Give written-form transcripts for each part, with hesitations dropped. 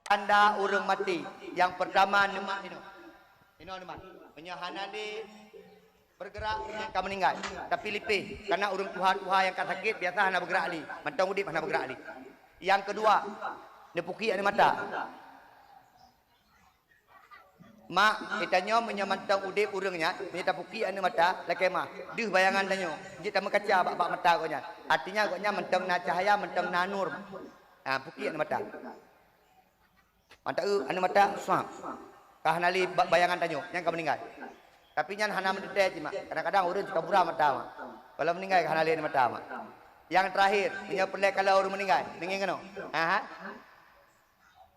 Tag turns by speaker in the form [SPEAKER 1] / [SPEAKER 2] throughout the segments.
[SPEAKER 1] tanda urang mati. Yang pertama nemat ino. Ino nemat. Penyahanan di bergerak yang akan meninggal. Tapi lipih karena urang tuha-tuha yang kan sakit biasa hana bergerak li. Mentang udip hana bergerak li. Yang kedua, nepuki ada mata. Mak itanya menyamantang udip urangnya, minta puki ane mata laki mah. Deh bayangan tanyo. Dia tak mekaca bak mata konya. Artinya konya mentang na cahaya, mentang na nur. Puki ane mata. Mata ane mata suap. Kah nali bayangan tanyo yang kau meninggal. Tapi nyan hana mendetek mak. Kadang-kadang urang suka buram mata mak. Kalau meninggal kah nali ane mata mak. Yang terakhir, punya pelek kalau orang meninggal. Dengar keno?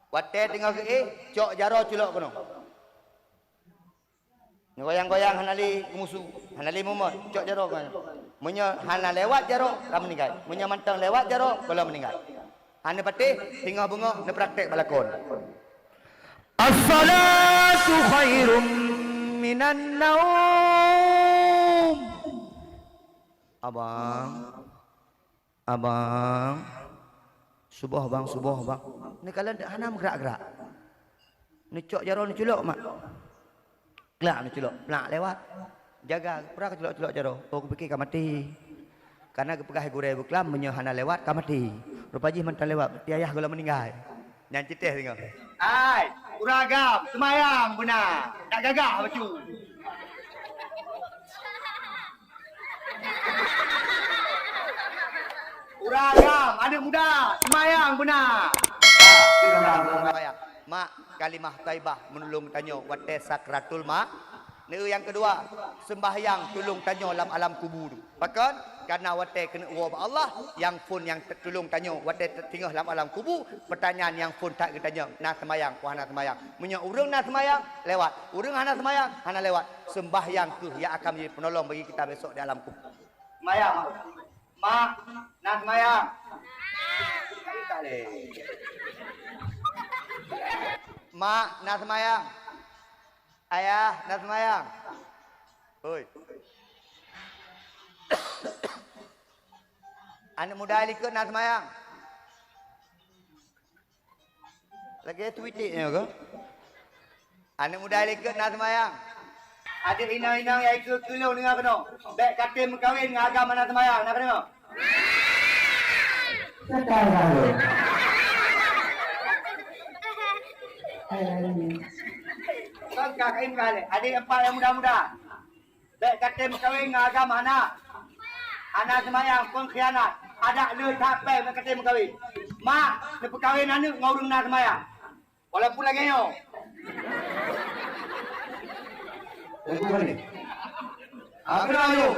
[SPEAKER 1] Wate tengok ke cok jaro culok kono. Goyang-goyang hanali musuh, hanali mumot, cok jaro kan. Munya hana lewat jaro, kalau meninggal. Munya mantang lewat jaro, kalau meninggal. Hana patih, tinggal bengok, ne praktek balakon. As-salatu khairum minan naum. Abang. Subuh bang. Ni kalau hana gerak-gerak. Ni cok jaro ni culok mak. Kelak ni culok, nak lewat. Jaga, pernah ke culok-culok jaro. Oh, aku fikir kau mati. Karena kepegah gurai buklam menyahana lewat kau mati. Rupaji mentang lewat, berarti ayah gula meninggal. Yang citih tengok. Hai, uragam, semayang benar. Tak gagah baju. Uragam, anak muda, semayang benar. Mak kalimah taibah menolong tanyo wate sakratul mak. Yang kedua, sembahyang tolong tanyo dalam alam kubur. Bahkan karena wate kena uwa Allah yang pun yang tolong tanyo wate tinggal dalam alam kubur, pertanyaan yang pun tak ketanya nak sembahyang ku hana sembahyang. Munya urang nak sembahyang lewat, urang hana sembahyang hana lewat. Sembahyang tu yang akan menjadi penolong bagi kita besok di alam kubur. Sembahyang. Mak nak sembahyang. Mak nak semayang. Ayah nak semayang. Oi. Anak muda likut nak semayang. Lagi tweetiknya ke? Anak muda likut nak semayang. Ada inang-inang yang ikut kelong dengan kena. Baik katil berkahwin dengan agama nak semayang. Nak kena? Sekarang. Kau kain kali. Adik empat yang muda-muda. Baik kata berkahwin dengan agama anak. Anak semayang pun khianat. Ada le capai nak kata berkahwin. Mak, nak berkahwin anak ngurung nak semayang. Walaupun lagi yo. Apa ni? Apa ayo?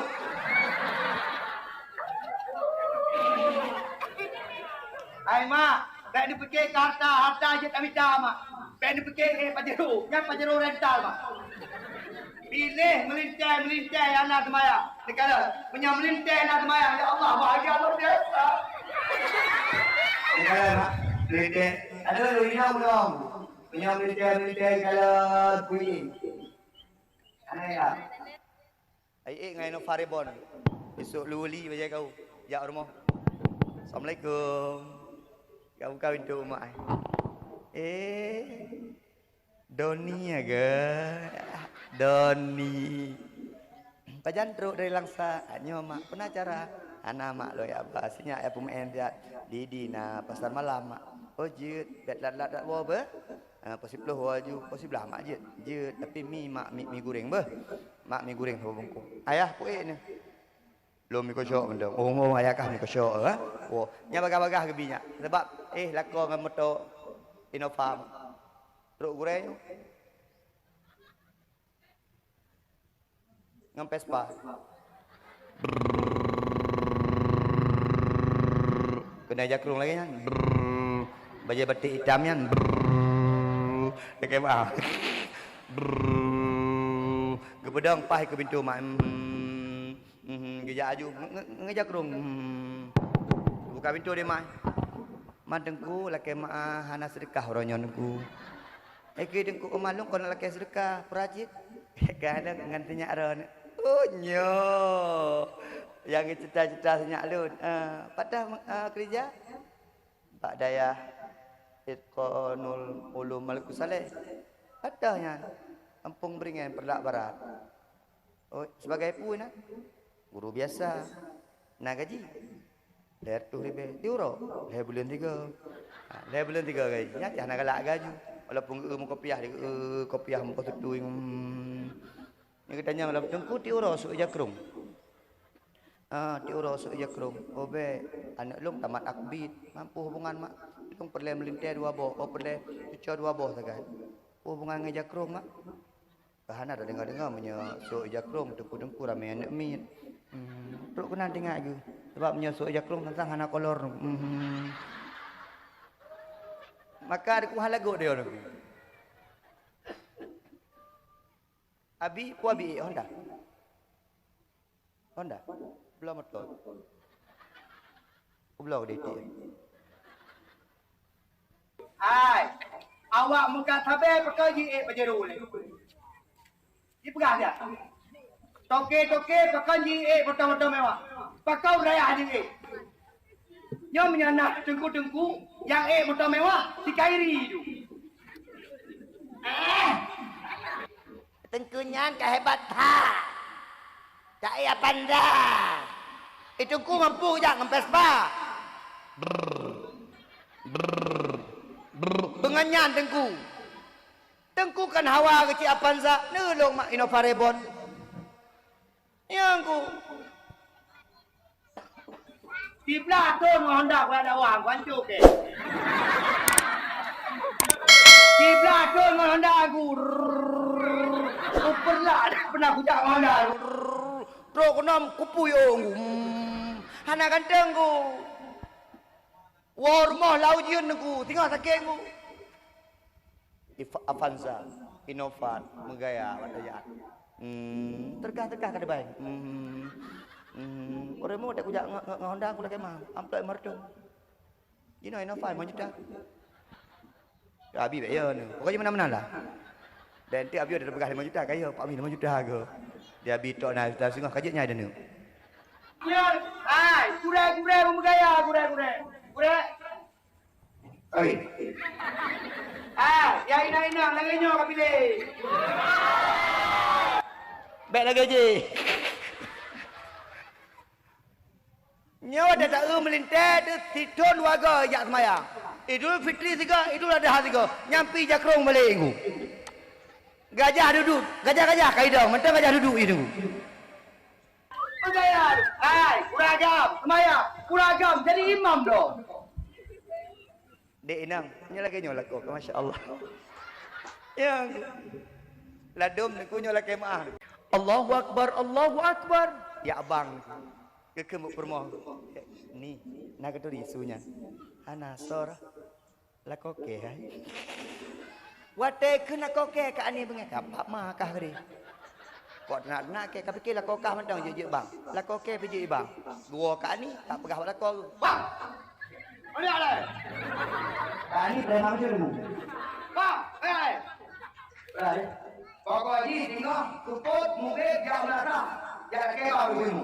[SPEAKER 1] Hai mak, tak dipikir harta je tak minta mak. Pengen fikir Pajero, yang Pajero rental mak. Pilih melintai anak semayang. Negara punya melintai anak semayang. Ya Allah, bahagia luar biasa. Negara mak, melintai. Ada lu inang belum? Punya melintai kalau bunyi. Anak ya. Ai ngai no Faribon. Besok luli baca kau. Ya rumah. Assalamualaikum. Kau kawin tu mak. Doni Pajan truk dari langsa anyo mak pernah cara anak mak lo ya bahasanya ya pemain dia di pasar malam mak jut lat wo be posiblah waju posiblah mak jut tapi mi goreng be mak mi goreng ho bungku ayah pu ni lo mi ko syok mendong ayah kah mi ko syok nya bagah-bagah gebinya sebab lako dengan motor Innova truk goreng ngam Vespa kena jakrung lagi kan baju batik hitam kan kayak apa gebedang pah ke pintu mak gejak aju ngejakrung buka pintu dia mak mandengku laki mak hana sedekah oronyonku dengku omalung kono laki sedekah perajit kadang ngantinya aron nyo yang cita-cita senyak lun patah kerja Pak Dayah Itqanul Ulum Maluku Saleh. Adanya Kampung Beringin Perdak Barat. Oh, sebagai pun guru biasa. Nak gaji. Leher tu ribe euro. Leher bulan 3. Leher bulan 3 gaji. Nya nak galak gaji. Walaupun mu kopiah dia kopiah mu tu ni katanya malam tengku ti euro su jakrung. Ti euro su jakrung. Obe anak long tamat akbit mampu hubungan mak. Long perle melintai 2 boh, perle cucu 2 boh sagan. Hubungan dengan jakrung mak. Bahan ada dengar-dengar punya su jakrung tengku-tengku ramai anak mit. Perlu kena dengar aku. Sebab punya su jakrung tentang anak kolor. Maka ada ku halago dia orang. Abi ku abi Honda. Honda. Belum betul. Ku belum dia.
[SPEAKER 2] Hai. Awak muka sabar pakai ji pajeru ni. Di pegah dia. Toke pakai ji betul-betul mewah. Pakai raya ni. Nyom menyanak tengku-tengku yang betul mewah si Kairi tu.
[SPEAKER 1] Tengkunya kehebat ha. Tak ya panda. Itu ku mampu jak ngempes ba. Benganyan tengku. Tengku kan hawa kecil apanza. Nulung mak inovarebon. Yang ku.
[SPEAKER 2] Di Platon Honda pada wang kancuk ke. Di Platon Honda aku. Pernah pernah aku tak Honda.
[SPEAKER 1] Pro kenam kupu yo. Hana ganteng ku. War moh laujian ku. Tinggal sakit ku. Avanza, Innovat, Megaya, Wadayat. Tergah-tergah kada baik. Orang mu tak kujak Honda aku lagi mah. Amplop merdu. Ini Innovat mau juta. Ya abi ya ni. Pokoknya mana-mana lah. Dan ti abi ada begah 5 juta kaya, Pak Min 5 juta ke. Dia abi tok nah juta singah kajitnya ada ni.
[SPEAKER 2] Ya, ai, kure-kure Megaya, kure-kure. Kure. Oi. Ya ina lagi nyo ka pilih.
[SPEAKER 1] Baik lagi je. Nyo ada tak melintai tu tidun warga jak semayang. Idul Fitri 3, Idul Adha 3. Nyampi jakrong balik aku. Gajah duduk, gajah kaidong, mentang gajah duduk itu.
[SPEAKER 2] Megaya. Ai, kuragam, semayang. Kuragam jadi imam dong.
[SPEAKER 1] Dek inang, nya lagi nyolak kau, masya-Allah. Ya. Ladum ku nyolak kemah. Allahu akbar, Allahu akbar. Ya abang. Kekemuk permoh. Ni, nak tu isunya. Anasor. Lakoke hai. Wate kena koke ka ani bengai kapak makah kari. Kok nak ke kapikir lakokah mentang je bang. Lakoke pergi bang. Dua ka ani tak pegah lakok.
[SPEAKER 2] Bang. Mana ada?
[SPEAKER 1] Ani preman je dulu.
[SPEAKER 2] Bang,
[SPEAKER 1] Ada. Pokok ji tengok kuput mubek jam belakang. Jangan ke baru dulu.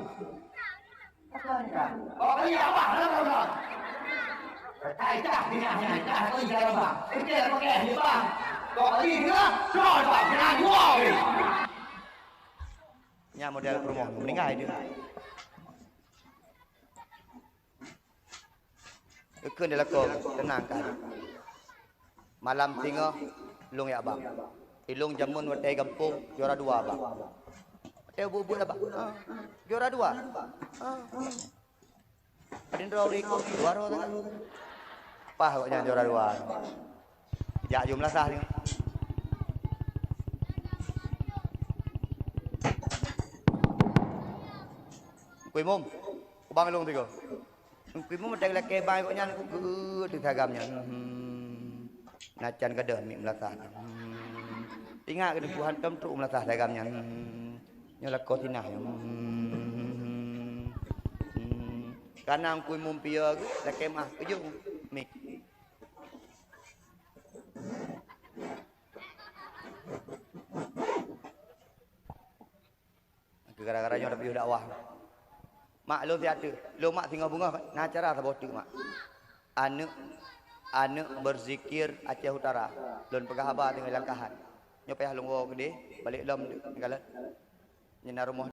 [SPEAKER 1] Apa ni kan? Oh ni apa? Apa? Tai dah ni dah kau jalan bang. Ini pakai ni bang. Pokok ji tengok. Soal bang, jangan gua. Nya model promo meninggal dia. Ikun dia lakon tenang kan. Malam tengah long ya bang. Ilung jamun watai kampung juara 2 bang. Watai bubu lah bang. Juara 2. Adin raw iko juara kan. Pah koknya juara 2. Jak jumlah sah ni. Kuih mum. Bang ilung tiga. Kuih mum ada lelaki bang koknya tu sagamnya. Nacan kada mi melasah. Tinggal ke Tuhan temtruk melasah dagamnya. Nyolak kau tinah. Kanang kui mumpia la kemah ujung mik. Gara-gara nyo ada dakwah. Mak lu tiada. Lu mak tinggal bunga nak acara sabot mak. Anu Anak berzikir Aceh Utara. Lun pegah haba dengan langkahan. Nyo payah lungwo gede balik lom galan. Nyena rumah